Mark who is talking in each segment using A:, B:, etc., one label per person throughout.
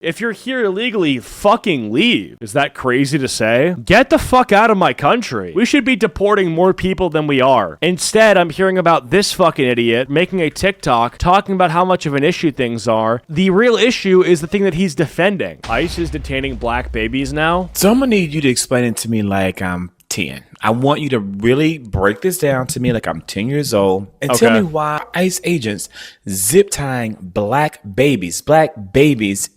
A: If you're here illegally, fucking leave. Is that crazy to say? Get the fuck out of my country. We should be deporting more people than we are. Instead, I'm hearing about this fucking idiot making a TikTok talking about how much of an issue things are. The real issue is the thing that he's defending. ICE is detaining black babies now.
B: So I'm gonna need you to explain it to me like I'm 10. I want you to really break this down to me like I'm 10 years old and tell me why ICE agents zip tying black babies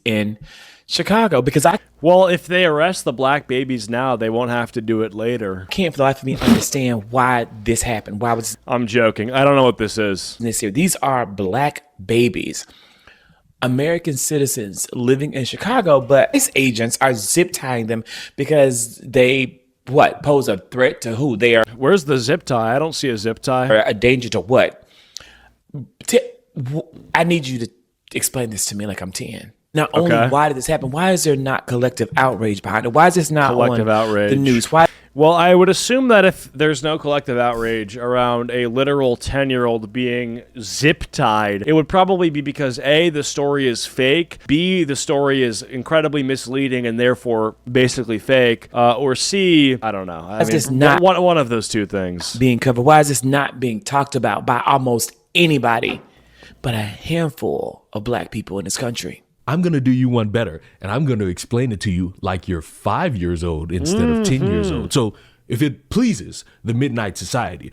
B: in Chicago. Because
A: well, if they arrest the black babies now, they won't have to do it later.
B: Can't for the life of me understand why this happened. Why was
A: I'm joking. I don't know what this is.
B: This here? These are black babies, American citizens living in Chicago, but ICE agents are zip tying them because they pose a threat to who? They are.
A: Where's the zip tie? I don't see a zip tie.
B: A danger to what? I need you to explain this to me like I'm 10. Not only why did this happen, why is there not collective outrage behind it? Why is this not collective outrage? The news? Why?
A: Well, I would assume that if there's no collective outrage around a literal 10-year-old being zip-tied, it would probably be because A, the story is fake, B, the story is incredibly misleading and therefore basically fake, or C, I don't know. I mean, not one of those two things.
B: Being covered. Why is this not being talked about by almost anybody but a handful of black people in this country?
C: I'm going to do you one better, and I'm going to explain it to you like you're 5 years old instead of 10 years old. So if it pleases the Midnight Society.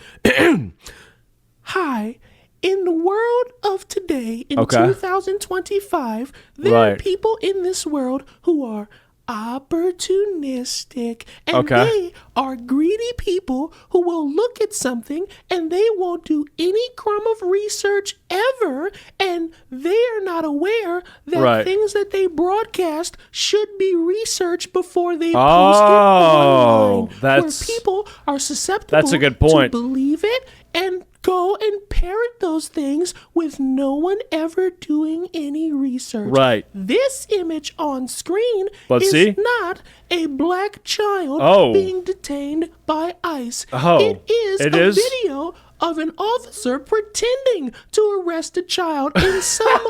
C: Hi. In the world of today, in 2025, there are people in this world who are opportunistic, and they are greedy people who will look at something and they won't do any crumb of research ever, and they are not aware that things that they broadcast should be researched before they post it online, where people are susceptible to believe it and go and parrot those things with no one ever doing any research.
A: Right.
C: This image on screen is not a black child being detained by ICE. It is a video of an officer pretending to arrest a child in some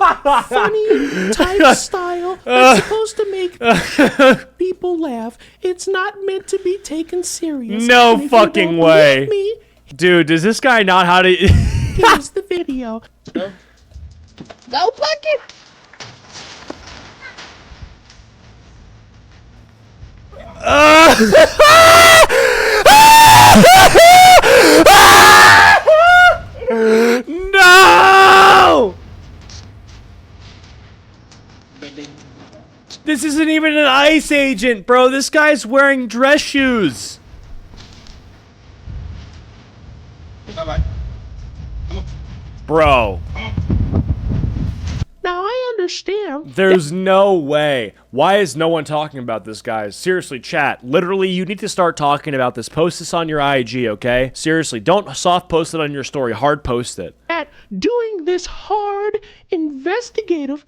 C: funny type style that's supposed to make people laugh. It's not meant to be taken serious.
A: No fucking way. Dude, does this guy not how to...
C: Here's the video.
D: Go fucking...
A: No! This isn't even an ICE agent, bro. This guy's wearing dress shoes.
D: Bye-bye.
A: Bro.
C: Now I understand.
A: There's no way. Why is no one talking about this, guys? Seriously, chat. Literally, you need to start talking about this. Post this on your IG, okay? Seriously, don't soft post it on your story. Hard post it.
C: At doing this hard investigative,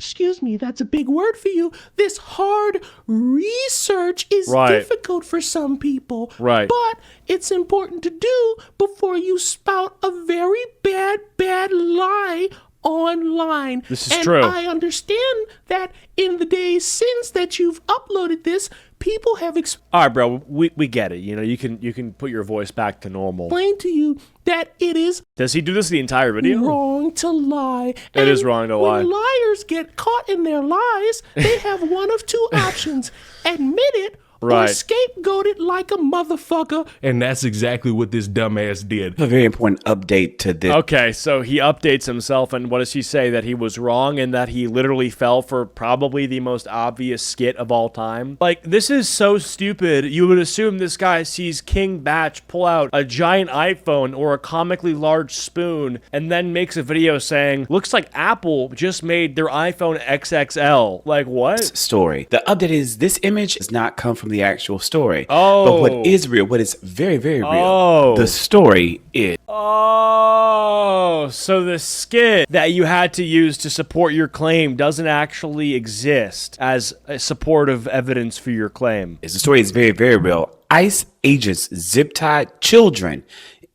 C: that's a big word for you, this hard research is difficult for some people.
A: Right.
C: But it's important to do before you spout a very bad lie online.
A: This is true.
C: I understand that in the days since that you've uploaded this, people have
A: all right, bro, we get it. You know, you can put your voice back to normal.
C: Explain to you that it is.
A: Does he do this the entire video?
C: Wrong to lie.
A: It is wrong to lie.
C: When liars get caught in their lies, they have one of two options: admit it. Or scapegoat it like a motherfucker. And that's exactly what this dumbass did.
B: A very important update to this.
A: Okay, so he updates himself, and what does he say? That he was wrong and that he literally fell for probably the most obvious skit of all time? Like, this is so stupid. You would assume this guy sees King Batch pull out a giant iPhone or a comically large spoon and then makes a video saying, looks like Apple just made their iPhone XXL. Like, what?
B: Story. The update is this image does not come from the actual story. But what is real, what is very, very real, the story is.
A: So the skit that you had to use to support your claim doesn't actually exist as a supportive evidence for your claim.
B: The story is very, very real. ICE agents zip-tied children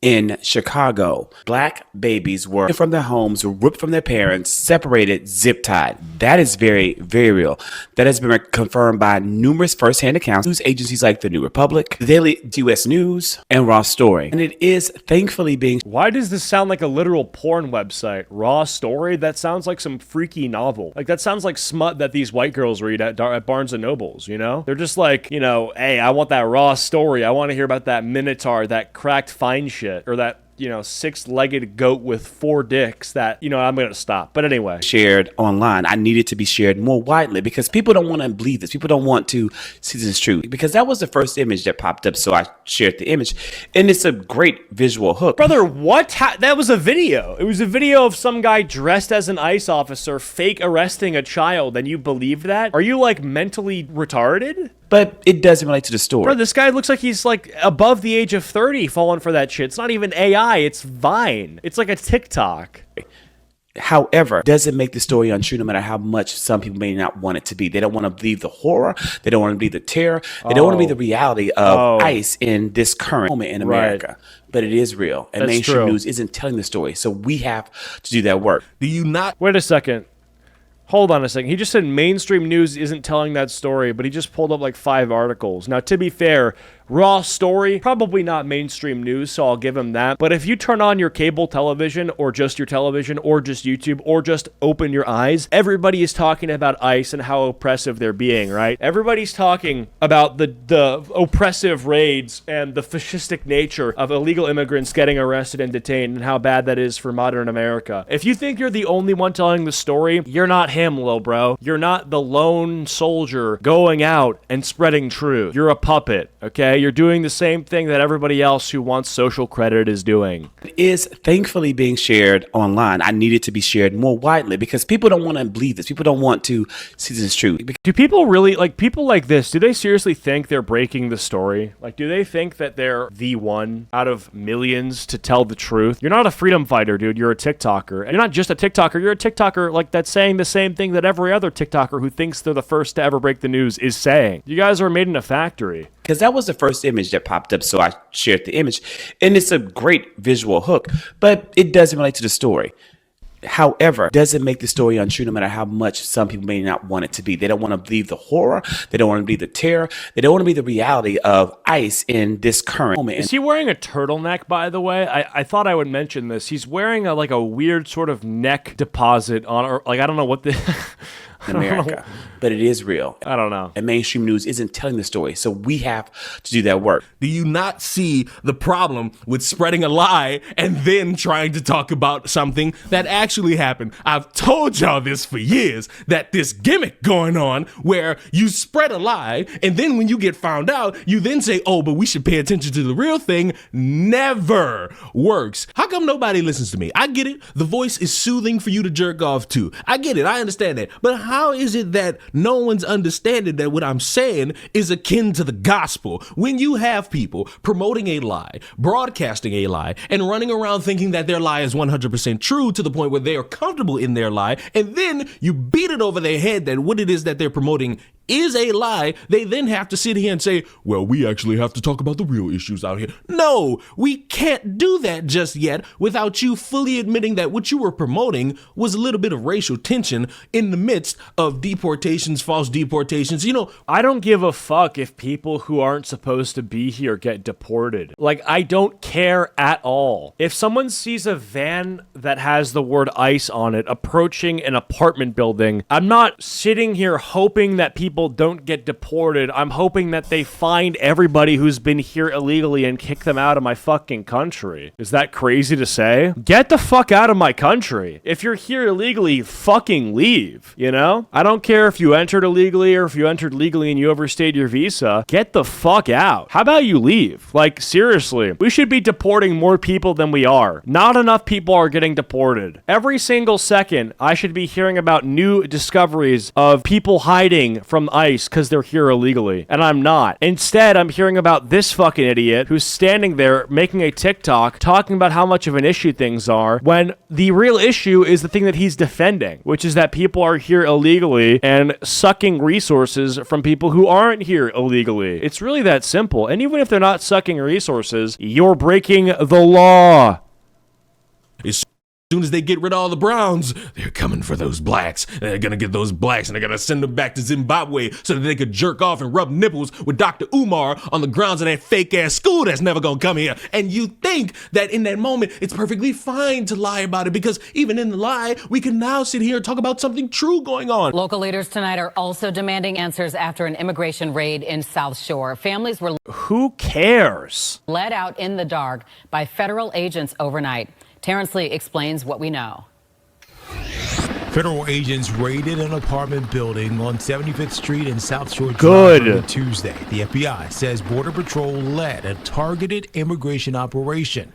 B: in Chicago. Black babies were from their homes, ripped from their parents, separated, zip tied. That is very, very real. That has been confirmed by numerous first-hand accounts, news agencies like The New Republic, the Daily US News, and Raw Story. And it is thankfully being...
A: Why does this sound like a literal porn website? Raw Story? That sounds like some freaky novel. Like, that sounds like smut that these white girls read at Barnes & Nobles, you know? They're just like, you know, hey, I want that raw story. I want to hear about that minotaur, that cracked fine shit, or that, you know, six-legged goat with 4 dicks that, you know, I'm going to stop. But anyway.
B: Shared online. I need it to be shared more widely because people don't want to believe this. People don't want to see this is true because that was the first image that popped up. So I shared the image and it's a great visual hook.
A: Brother, what? That was a video. It was a video of some guy dressed as an ICE officer fake arresting a child, and you believe that? Are you like mentally retarded?
B: But it doesn't relate to the story.
A: Bro, this guy looks like he's like above the age of 30 falling for that shit. It's not even AI, it's Vine. It's like a TikTok.
B: However, doesn't make the story untrue no matter how much some people may not want it to be. They don't want to believe the horror. They don't want to believe the terror. They don't want to be the reality of ICE in this current moment in America. Right. But it is real. And mainstream news isn't telling the story. So we have to do that work.
C: Do you not?
A: Wait a second. Hold on a second. He just said mainstream news isn't telling that story, but he just pulled up like 5 articles. Now, to be fair, Raw Story, probably not mainstream news, so I'll give him that. But if you turn on your cable television or just your television or just YouTube or just open your eyes, everybody is talking about ICE and how oppressive they're being, right? Everybody's talking about the oppressive raids and the fascistic nature of illegal immigrants getting arrested and detained and how bad that is for modern America. If you think you're the only one telling the story, you're not him, lil bro. You're not the lone soldier going out and spreading truth. You're a puppet, okay? You're doing the same thing that everybody else who wants social credit is doing.
B: It is thankfully being shared online. I need it to be shared more widely because people don't want to believe this. People don't want to see this is true.
A: Do people really, like, people like this, do they seriously think they're breaking the story? Like, do they think that they're the one out of millions to tell the truth? You're not a freedom fighter, dude. You're a TikToker. And you're not just a TikToker. You're a TikToker, like, that's saying the same thing that every other TikToker who thinks they're the first to ever break the news is saying. You guys are made in a factory.
B: Because that was the first image that popped up, so I shared the image. And it's a great visual hook, but it doesn't relate to the story. However, doesn't make the story untrue no matter how much some people may not want it to be. They don't want to believe the horror. They don't want to believe the terror. They don't want to be the reality of ICE in this current moment.
A: Is he wearing a turtleneck, by the way? I thought I would mention this. He's wearing like a weird sort of neck deposit on, or like, I don't know what the...
B: in America, but it is real.
A: I don't know.
B: And mainstream news isn't telling the story, so we have to do that work.
C: Do you not see the problem with spreading a lie and then trying to talk about something that actually happened? I've told y'all this for years, that this gimmick going on where you spread a lie and then when you get found out, you then say, oh, but we should pay attention to the real thing, never works. How come nobody listens to me? I get it. The voice is soothing for you to jerk off to. I get it. I understand that. But how is it that no one's understanding that what I'm saying is akin to the gospel? When you have people promoting a lie, broadcasting a lie, and running around thinking that their lie is 100% true to the point where they are comfortable in their lie, and then you beat it over their head that what it is that they're promoting is a lie, they then have to sit here and say, well, we actually have to talk about the real issues out here. No, we can't do that just yet without you fully admitting that what you were promoting was a little bit of racial tension in the midst of deportations, false deportations. You know,
A: I don't give a fuck if people who aren't supposed to be here get deported. Like, I don't care at all. If someone sees a van that has the word ICE on it approaching an apartment building, I'm not sitting here hoping that people don't get deported. I'm hoping that they find everybody who's been here illegally and kick them out of my fucking country. Is that crazy to say? Get the fuck out of my country. If you're here illegally, fucking leave, you know? I don't care if you entered illegally or if you entered legally and you overstayed your visa. Get the fuck out. How about you leave? Like, seriously, we should be deporting more people than we are. Not enough people are getting deported. Every single second, I should be hearing about new discoveries of people hiding from them ICE because they're here illegally, and I'm not. Instead, I'm hearing about this fucking idiot who's standing there making a TikTok talking about how much of an issue things are, when the real issue is the thing that he's defending, which is that people are here illegally and sucking resources from people who aren't here illegally. It's really that simple. And even if they're not sucking resources, you're breaking the law.
C: As soon as they get rid of all the browns, they're coming for those blacks. They're gonna get those blacks and they're gonna send them back to Zimbabwe so that they could jerk off and rub nipples with Dr. Umar on the grounds of that fake ass school that's never gonna come here. And you think that in that moment, it's perfectly fine to lie about it, because even in the lie, we can now sit here and talk about something true going on.
E: Local leaders tonight are also demanding answers after an immigration raid in South Shore. Families were
A: Who cares?
E: led out in the dark by federal agents overnight. Terrence Lee explains what we know.
F: Federal agents raided an apartment building on 75th Street in South Shore
A: Good.
F: Drive on Tuesday. The FBI says Border Patrol led a targeted immigration operation.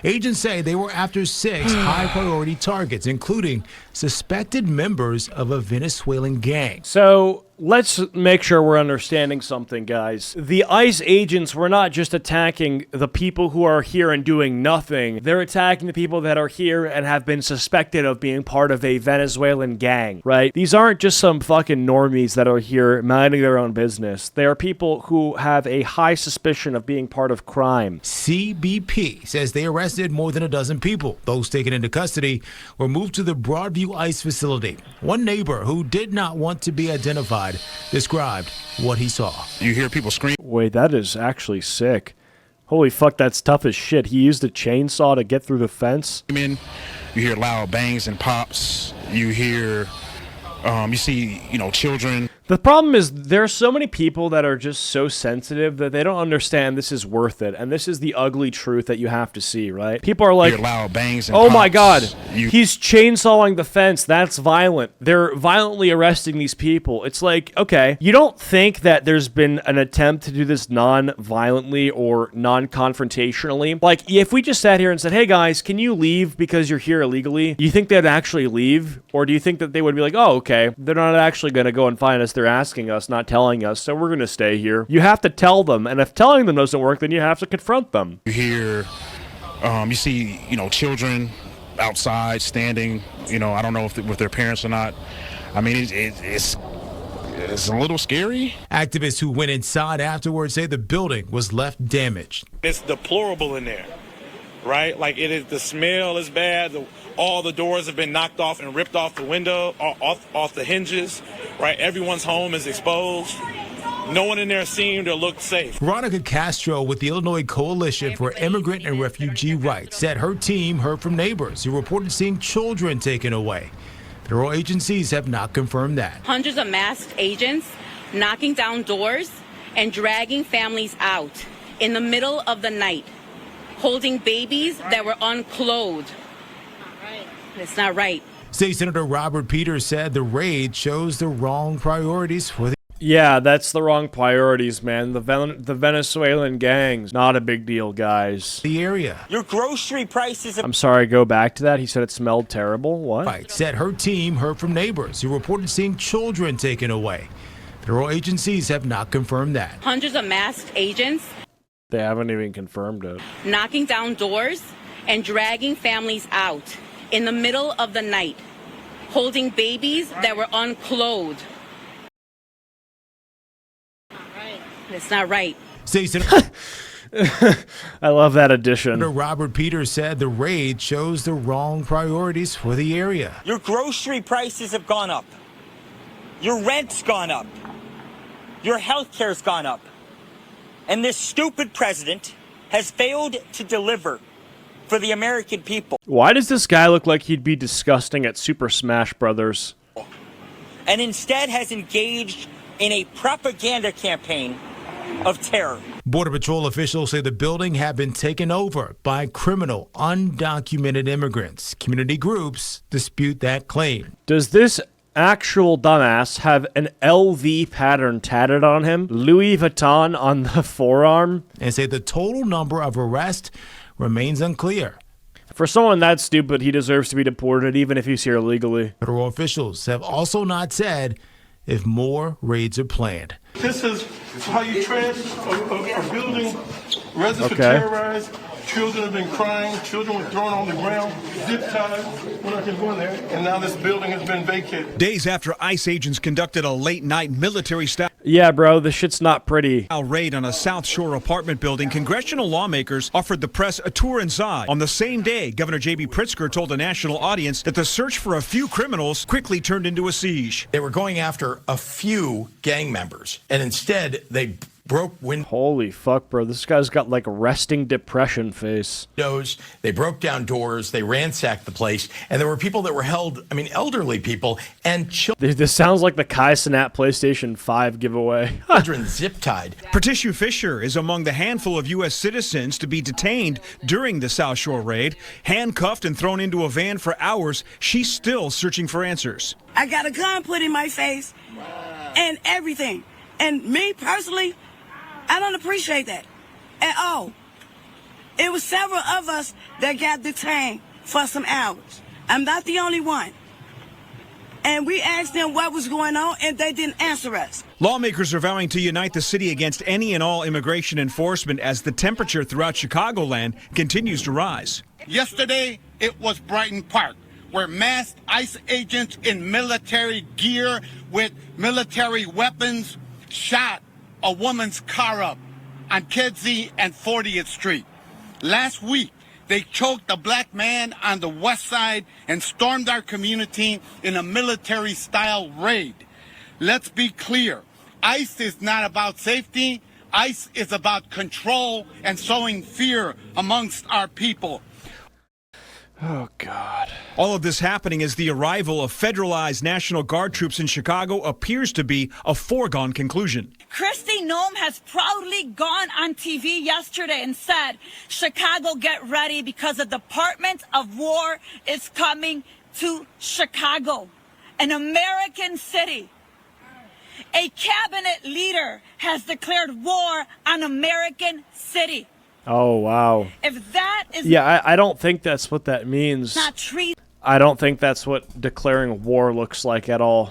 F: Agents say they were after 6 high-priority targets, including suspected members of a Venezuelan gang.
A: So let's make sure we're understanding something, guys. The ICE agents were not just attacking the people who are here and doing nothing. They're attacking the people that are here and have been suspected of being part of a Venezuelan gang, right? These aren't just some fucking normies that are here minding their own business. They are people who have a high suspicion of being part of crime.
F: CBP says they arrested more than a dozen people. Those taken into custody were moved to the Broadview ICE facility. One neighbor who did not want to be identified described what he saw.
G: You hear people scream.
A: Wait, that is actually sick. Holy fuck, that's tough as shit. He used a chainsaw to get through the fence.
G: You hear loud bangs and pops. You hear, you see, children.
A: The problem is there are so many people that are just so sensitive that they don't understand this is worth it. And this is the ugly truth that you have to see, right? People are like,
G: You hear loud bangs and
A: oh
G: pops.
A: my God,
G: You
A: he's chainsawing the fence. That's violent. They're violently arresting these people. It's like, okay, you don't think that there's been an attempt to do this non-violently or non-confrontationally? Like, if we just sat here and said, hey guys, can you leave because you're here illegally? You think they'd actually leave? Or do you think that they would be like, oh, okay, they're not actually going to go and find us. They're asking us, not telling us, so we're going to stay here. You have to tell them, and if telling them doesn't work, then you have to confront them.
G: You hear, you see, children outside standing. I don't know if with their parents or not. I mean, it's a little scary.
F: Activists who went inside afterwards say the building was left damaged.
H: It's deplorable in there, right? Like, it is, the smell is bad. All the doors have been knocked off and ripped off the window, off the hinges, right? Everyone's home is exposed. No one in there seemed or looked safe.
F: Veronica Castro with the Illinois Coalition for Immigrant and Refugee Rights said her team heard from neighbors who reported seeing children taken away. Federal agencies have not confirmed that.
I: Hundreds of masked agents knocking down doors and dragging families out in the middle of the night, holding babies that were unclothed. It's not right.
F: State Senator Robert Peters said the raid shows the wrong priorities for the...
A: Yeah, that's the wrong priorities, man. The Venezuelan gangs, not a big deal, guys.
F: the area.
J: Your grocery prices have...
A: I'm sorry, go back to that. He said it smelled terrible. What?
F: Right, said her team heard from neighbors who reported seeing children taken away. Federal agencies have not confirmed that.
I: Hundreds of masked agents
A: They haven't even confirmed it.
I: knocking down doors and dragging families out in the middle of the night, holding babies that were unclothed. It's not right.
F: State Senator
A: I love that addition.
F: Robert Peters said the raid shows the wrong priorities for the area.
J: Your grocery prices have gone up. Your rent's gone up. Your health care's gone up. And this stupid president has failed to deliver for the American people.
A: Why does this guy look like he'd be disgusting at Super Smash Brothers?
J: And instead has engaged in a propaganda campaign of terror.
F: Border Patrol officials say the building had been taken over by criminal, undocumented immigrants. Community groups dispute that claim.
A: Does this actual dumbass have an LV pattern tatted on him? Louis Vuitton on the forearm?
F: And say the total number of arrests remains unclear.
A: For someone that stupid, he deserves to be deported even if he's here illegally.
F: Federal officials have also not said if more raids are planned.
K: This is how you trash a building. Residents were
A: Okay.
K: terrorized. Children have been crying. Children were thrown on the ground, zip tied. We're not going to go in there. And now this building has been vacated.
L: Days after ICE agents conducted a late-night military-style
A: Yeah, bro, the shit's not pretty.
L: raid on a South Shore apartment building, congressional lawmakers offered the press a tour inside. On the same day, Governor J.B. Pritzker told a national audience that the search for a few criminals quickly turned into a siege.
M: They were going after a few gang members, and instead they broke windows.
A: Holy fuck, bro. This guy's got like resting depression face.
M: They broke down doors. They ransacked the place. And there were people that were held, elderly people and children.
A: This sounds like the Kai Cenat PlayStation 5 giveaway.
M: Children zip-tied.
L: Patricia Fisher is among the handful of U.S. citizens to be detained during the South Shore raid. Handcuffed and thrown into a van for hours, she's still searching for answers.
N: I got a gun put in my face and everything. And me personally, I don't appreciate that at all. It was several of us that got detained for some hours. I'm not the only one. And we asked them what was going on, and they didn't answer us.
L: Lawmakers are vowing to unite the city against any and all immigration enforcement as the temperature throughout Chicagoland continues to rise.
O: Yesterday, it was Brighton Park, where masked ICE agents in military gear with military weapons shot a woman's car up on Kedzie and 40th Street. Last week, they choked a black man on the west side and stormed our community in a military-style raid. Let's be clear. ICE is not about safety. ICE is about control and sowing fear amongst our people.
A: Oh, God.
L: All of this happening as the arrival of federalized National Guard troops in Chicago appears to be a foregone conclusion.
P: Kristi Noem has proudly gone on TV yesterday and said, Chicago, get ready because the Department of War is coming to Chicago, an American city. A cabinet leader has declared war on American city.
A: Oh, wow.
P: If that is
A: I don't think that's what that means.
P: not treason,
A: I don't think that's what declaring war looks like at all.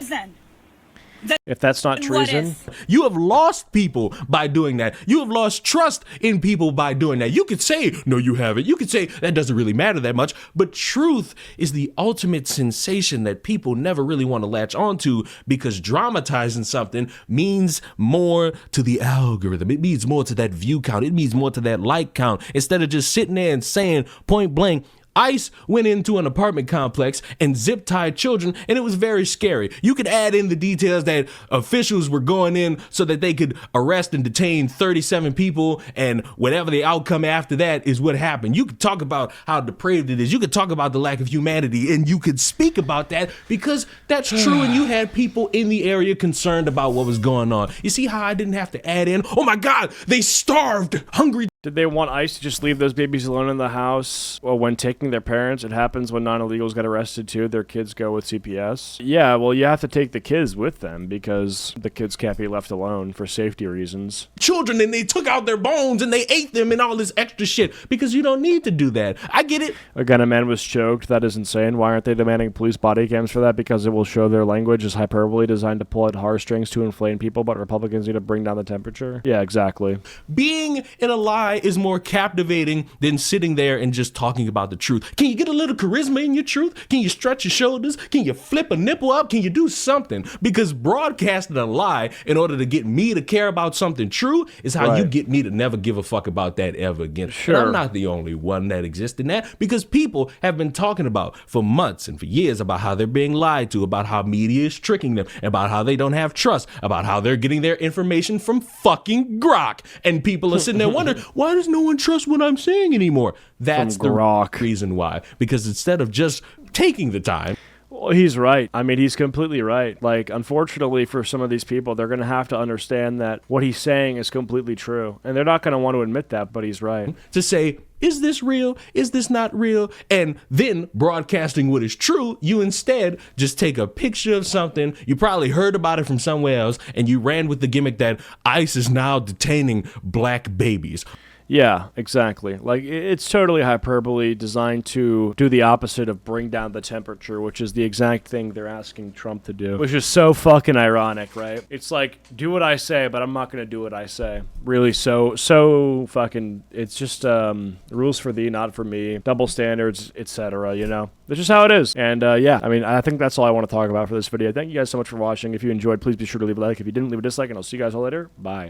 A: If that's not treason.
C: You have lost people by doing that. You have lost trust in people by doing that. You could say, no, you haven't. You could say, that doesn't really matter that much. But truth is the ultimate sensation that people never really want to latch onto because dramatizing something means more to the algorithm. It means more to that view count. It means more to that like count. Instead of just sitting there and saying point blank, ICE went into an apartment complex and zip-tied children, and it was very scary. You could add in the details that officials were going in so that they could arrest and detain 37 people, and whatever the outcome after that is what happened. You could talk about how depraved it is. You could talk about the lack of humanity, and you could speak about that because that's true, and you had people in the area concerned about what was going on. You see how I didn't have to add in, oh my God, they starved, hungry.
A: Did they want ICE to just leave those babies alone in the house when taking their parents? It happens when non-illegals get arrested too. Their kids go with CPS. Yeah, well, you have to take the kids with them because the kids can't be left alone for safety reasons.
C: Children, and they took out their bones and they ate them and all this extra shit because you don't need to do that. I get it.
A: Again, a man was choked. That is insane. Why aren't they demanding police body cams for that? Because it will show their language is hyperbole designed to pull at heartstrings to inflame people, but Republicans need to bring down the temperature. Yeah, exactly.
C: Being in a lie is more captivating than sitting there and just talking about the truth. Can you get a little charisma in your truth? Can you stretch your shoulders? Can you flip a nipple up? Can you do something? Because broadcasting a lie in order to get me to care about something true is how you get me to never give a fuck about that ever again.
A: Sure.
C: And I'm not the only one that exists in that because people have been talking about for months and for years about how they're being lied to, about how media is tricking them, about how they don't have trust, about how they're getting their information from fucking Grok. And people are sitting there wondering, why does no one trust what I'm saying anymore? That's the reason why. Because instead of just taking the time.
A: Well, he's right. I mean, he's completely right. Like, unfortunately for some of these people, they're going to have to understand that what he's saying is completely true. And they're not going to want to admit that, but he's right.
C: To say, is this real? Is this not real? And then broadcasting what is true, you instead just take a picture of something. You probably heard about it from somewhere else, and you ran with the gimmick that ICE is now detaining black babies.
A: Yeah, exactly. Like, it's totally hyperbole designed to do the opposite of bring down the temperature, which is the exact thing they're asking Trump to do, which is so fucking ironic, right? It's like, do what I say, but I'm not going to do what I say. Really, so fucking, it's just rules for thee, not for me, double standards, etc., you know? That's just how it is. And yeah, I mean, I think that's all I want to talk about for this video. Thank you guys so much for watching. If you enjoyed, please be sure to leave a like. If you didn't, leave a dislike, and I'll see you guys all later. Bye.